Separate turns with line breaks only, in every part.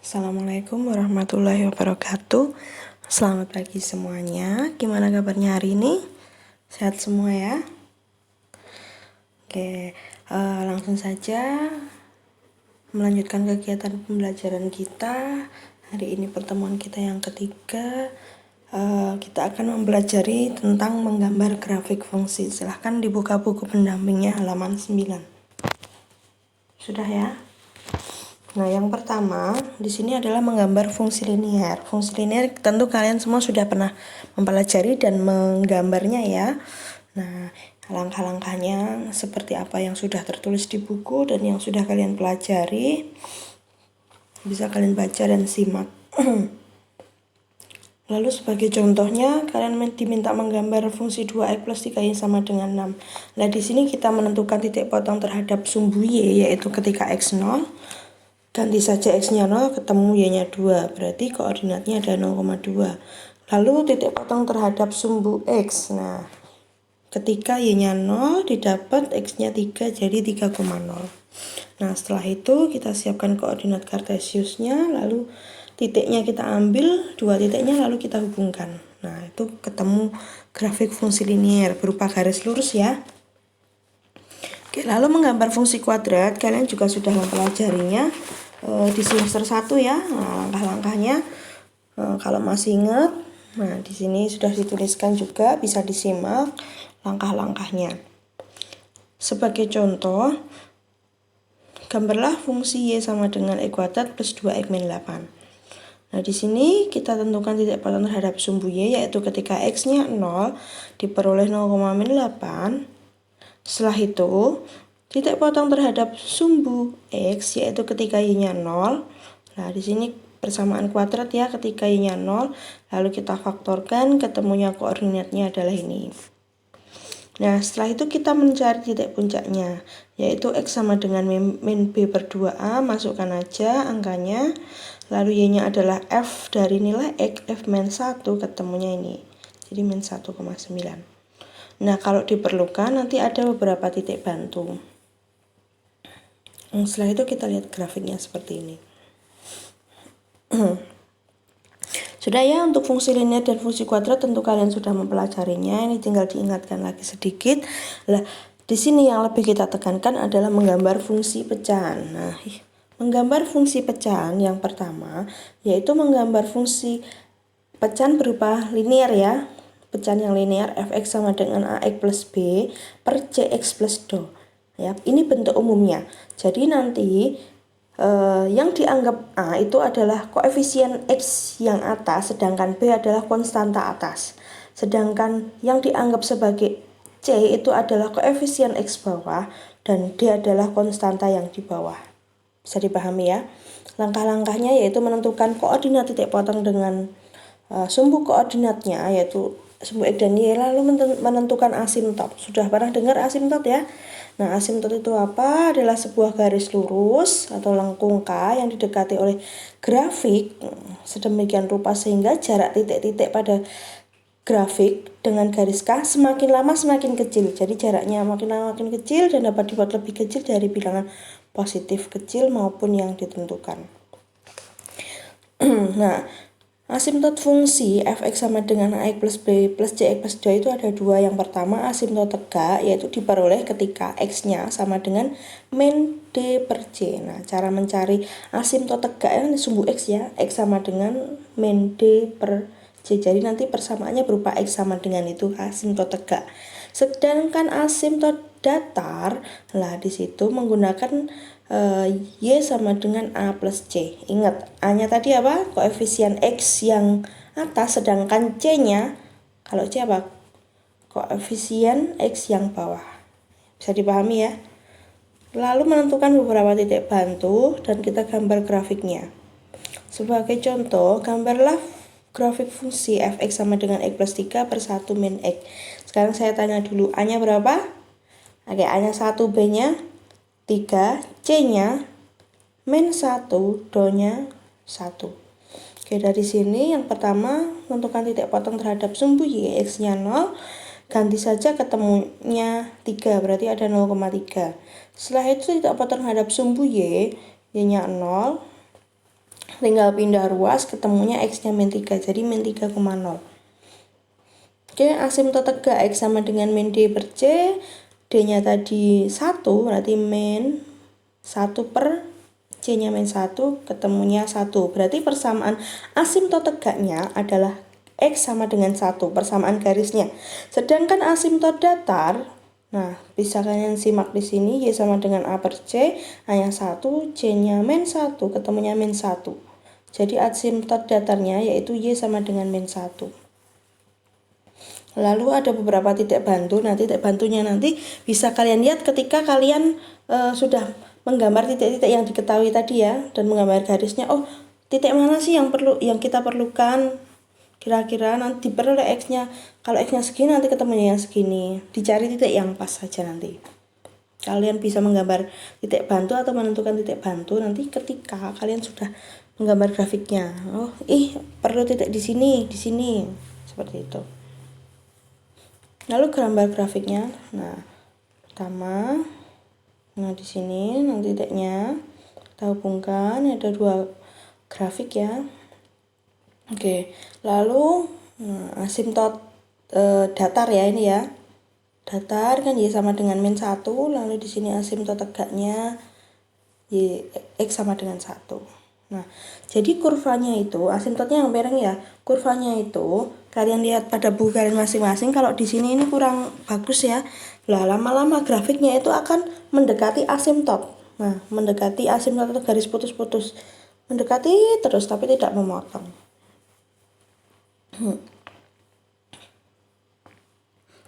Assalamualaikum warahmatullahi wabarakatuh. Selamat pagi semuanya. Gimana kabarnya hari ini? Sehat semua ya? Oke, langsung saja melanjutkan kegiatan pembelajaran kita. Hari ini pertemuan kita yang ketiga. Kita akan mempelajari tentang menggambar grafik fungsi. Silahkan dibuka buku pendampingnya halaman 9. Sudah ya? Nah, yang pertama di sini adalah menggambar fungsi linear. Fungsi linear tentu kalian semua sudah pernah mempelajari dan menggambarnya ya. Nah, langkah-langkahnya seperti apa yang sudah tertulis di buku dan yang sudah kalian pelajari bisa kalian baca dan simak. Lalu sebagai contohnya kalian diminta menggambar fungsi 2x plus 3y sama dengan 6. Nah, di sini kita menentukan titik potong terhadap sumbu y yaitu ketika x 0. Ganti saja x-nya 0, ketemu y-nya 2, berarti koordinatnya ada 0,2. Lalu titik potong terhadap sumbu x. Nah, ketika y-nya 0 didapat x-nya 3, jadi 3,0. Nah, setelah itu kita siapkan koordinat kartesiusnya, lalu titiknya kita ambil, dua titiknya lalu kita hubungkan. Nah, itu ketemu grafik fungsi linear berupa garis lurus ya. Oke, lalu menggambar fungsi kuadrat, kalian juga sudah mempelajarinya di semester 1 ya. Nah, langkah-langkahnya kalau masih ingat, nah di sini sudah dituliskan juga, bisa disimak langkah-langkahnya. Sebagai contoh, gambarlah fungsi y sama dengan e kuadrat plus 2x min 8. Nah, di sini kita tentukan titik potong terhadap sumbu y yaitu ketika x-nya 0 diperoleh 0,8. Setelah itu, titik potong terhadap sumbu x yaitu ketika y-nya 0. Nah, di sini persamaan kuadrat ya, ketika y-nya 0, lalu kita faktorkan, ketemunya koordinatnya adalah ini. Nah, setelah itu kita mencari titik puncaknya, yaitu x sama dengan min b per 2a, masukkan aja angkanya, lalu y-nya adalah f dari nilai x, f min 1, ketemunya ini, jadi min 1,9. Nah, kalau diperlukan nanti ada beberapa titik bantu. Setelah itu kita lihat grafiknya seperti ini. Sudah ya, untuk fungsi linear dan fungsi kuadrat tentu kalian sudah mempelajarinya. Ini tinggal diingatkan lagi sedikit. Lah, di sini yang lebih kita tekankan adalah menggambar fungsi pecahan. Nah, menggambar fungsi pecahan yang pertama yaitu menggambar fungsi pecahan berupa linear ya. Pecahan yang linear fx sama dengan ax plus b per cx plus do. Ya, ini bentuk umumnya. Jadi nanti yang dianggap a itu adalah koefisien x yang atas, sedangkan b adalah konstanta atas. Sedangkan yang dianggap sebagai c itu adalah koefisien x bawah dan d adalah konstanta yang di bawah. Bisa dipahami ya? Langkah-langkahnya yaitu menentukan koordinat titik potong dengan sumbu koordinatnya yaitu sumbu x dan y, lalu menentukan asimtot. Sudah pernah dengar asimtot ya? Nah, asimtot itu apa? Adalah sebuah garis lurus atau lengkung K yang didekati oleh grafik sedemikian rupa sehingga jarak titik-titik pada grafik dengan garis K semakin lama semakin kecil. Jadi jaraknya makin lama makin kecil dan dapat dibuat lebih kecil dari bilangan positif kecil maupun yang ditentukan. Nah, asimtot fungsi fx sama dengan ax plus b plus cx plus do itu ada dua. Yang pertama asimtot tegak, yaitu diperoleh ketika x-nya sama dengan min d per c. Nah, cara mencari asimtot tegak ini sumbu x ya, x sama dengan min d per c. Jadi nanti persamaannya berupa x sama dengan itu asimtot tegak. Sedangkan asimtot datar, lah di situ menggunakan y sama dengan a plus c. Ingat, a-nya tadi apa? Koefisien x yang atas, sedangkan c-nya, kalau c apa? Koefisien x yang bawah. Bisa dipahami ya? Lalu menentukan beberapa titik bantu dan kita gambar grafiknya. Sebagai contoh, gambarlah grafik fungsi fx sama dengan x plus 3 per 1 min x. Sekarang saya tanya dulu, a-nya berapa? Oke, a-nya 1, b-nya 3, c-nya min 1, do-nya 1. Oke, dari sini yang pertama menentukan titik potong terhadap sumbu y, x-nya 0, ganti saja ketemunya 3, berarti ada 0,3. Setelah itu titik potong terhadap sumbu y, y-nya 0, tinggal pindah ruas, ketemunya X-nya min 3, jadi min 3,0. Oke, asimtot tegak X sama dengan min D per C, D-nya tadi 1, berarti min 1 per C-nya min 1, ketemunya 1. Berarti persamaan asimtot tegaknya adalah X sama dengan 1, persamaan garisnya. Sedangkan asimtot datar, nah bisa kalian simak di sini, Y sama dengan A per C, A-nya 1, C-nya min 1, ketemunya min 1. Jadi asimtot datarnya yaitu Y sama dengan min 1. Lalu ada beberapa titik bantu. Nah, titik bantunya nanti bisa kalian lihat ketika kalian sudah menggambar titik-titik yang diketahui tadi ya, dan menggambar garisnya. Oh, titik mana sih yang kita perlukan? Kira-kira nanti diperoleh X-nya. Kalau X-nya segini nanti ketemunya yang segini. Dicari titik yang pas saja nanti. Kalian bisa menggambar titik bantu atau menentukan titik bantu nanti ketika kalian sudah menggambar grafiknya. Oh, perlu titik di sini, seperti itu. Lalu gambar grafiknya. Nah, pertama, di sini nanti titiknya kita hubungkan, ada 2 grafik ya. Oke, lalu asimtot datar ya ini ya. Datar kan Y sama dengan min 1, lalu di sini asimtot tegaknya Y X sama dengan 1. Nah, jadi kurvanya itu, asimtotnya yang mereng ya, kurvanya itu kalian lihat pada buku kalian masing-masing. Kalau di sini ini kurang bagus ya. Lah, lama-lama grafiknya itu akan mendekati asimtot. Nah, mendekati asimtot atau garis putus-putus. Mendekati terus tapi tidak memotong.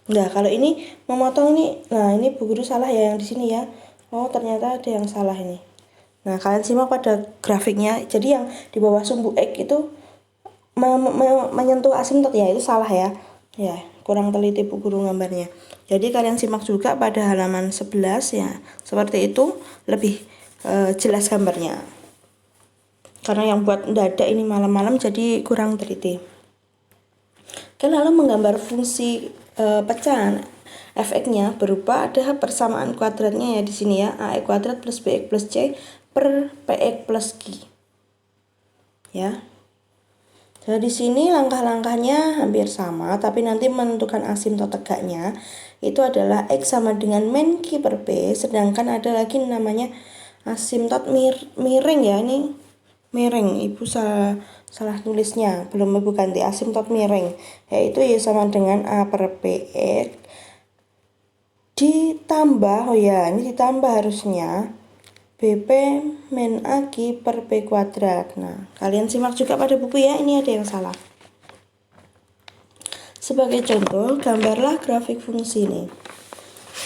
Nah, kalau ini memotong ini, nah ini Bu Guru salah ya yang di sini ya. Oh, ternyata ada yang salah ini. Nah, kalian simak pada grafiknya. Jadi yang di bawah sumbu X itu menyentuh asimtot ya, itu salah ya. Ya, kurang teliti Bu Guru gambarnya. Jadi kalian simak juga pada halaman 11 ya. Seperti itu lebih jelas gambarnya. Karena yang buat mendadak ini malam-malam jadi kurang teliti. Oke, lalu menggambar fungsi pecahan fx-nya berupa ada persamaan kuadratnya ya di sini ya, ax kuadrat plus bx plus c per px plus q. Ya. Jadi di sini langkah-langkahnya hampir sama, tapi nanti menentukan asimtot tegaknya itu adalah x sama dengan min q per p, sedangkan ada lagi namanya asimtot miring ya, ini miring. Ibu salah tulisnya, belum Ibu ganti asimtot miring, yaitu Y sama dengan A per px ditambah, oh ya ini ditambah harusnya BP min AQ per P kuadrat. Nah, kalian simak juga pada buku ya, ini ada yang salah. Sebagai contoh, gambarlah grafik fungsi ini.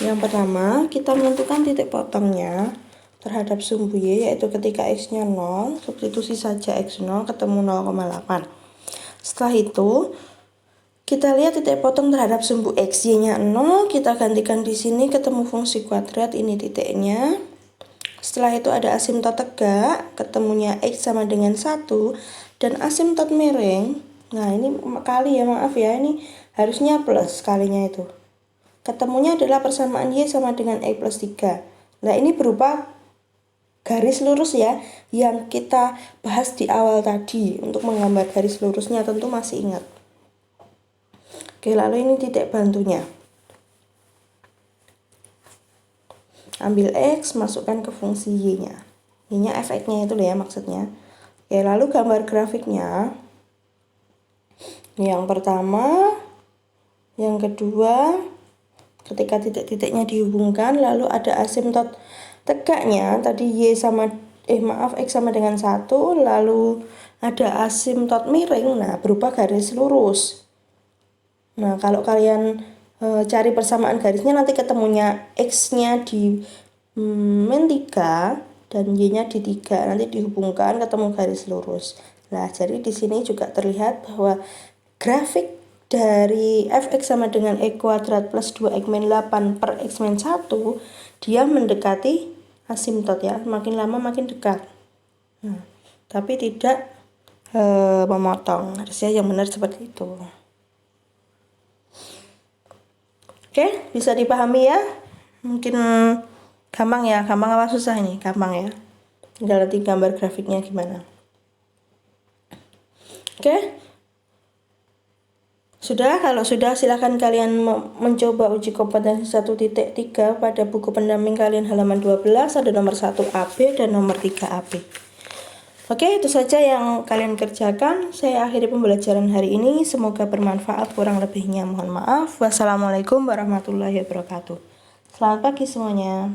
Yang pertama, kita menentukan titik potongnya terhadap sumbu Y, yaitu ketika X-nya 0, substitusi saja X0 ketemu 0,8. Setelah itu, kita lihat titik potong terhadap sumbu X, Y-nya 0, kita gantikan di sini ketemu fungsi kuadrat, ini titiknya. Setelah itu ada asimtot tegak, ketemunya X sama dengan 1, dan asimtot miring. Nah, ini kali ya, maaf ya, ini harusnya plus kalinya itu. Ketemunya adalah persamaan Y sama dengan X plus 3. Nah, ini berupa garis lurus ya, yang kita bahas di awal tadi. Untuk menggambar garis lurusnya tentu masih ingat. Oke, lalu ini titik bantunya. Ambil X, masukkan ke fungsi Y-nya. Y-nya fx-nya itu ya maksudnya. Oke, lalu gambar grafiknya. Yang pertama, yang kedua, ketika titik-titiknya dihubungkan, lalu ada asimtot tegaknya. Tadi Y sama, X sama dengan 1, lalu ada asimtot miring, nah berupa garis lurus. Nah, kalau kalian cari persamaan garisnya nanti ketemunya X-nya di min 3 dan Y-nya di 3, nanti dihubungkan ketemu garis lurus. Nah, jadi di sini juga terlihat bahwa grafik dari fx sama dengan x kuadrat plus 2x min 8 per x min 1 dia mendekati asimtot ya, makin lama makin dekat. Nah, tapi tidak memotong, harusnya yang benar seperti itu. Oke, bisa dipahami ya? Mungkin gampang ya, gampang apa susah ini? Gampang ya. Tinggal nanti gambar grafiknya gimana. Oke? Sudah, kalau sudah silahkan kalian mencoba uji kompetensi 1.3 pada buku pendamping kalian halaman 12, ada nomor 1 AB dan nomor 3 AB. Oke, itu saja yang kalian kerjakan. Saya akhiri pembelajaran hari ini. Semoga bermanfaat, kurang lebihnya mohon maaf. Wassalamualaikum warahmatullahi wabarakatuh. Selamat pagi semuanya.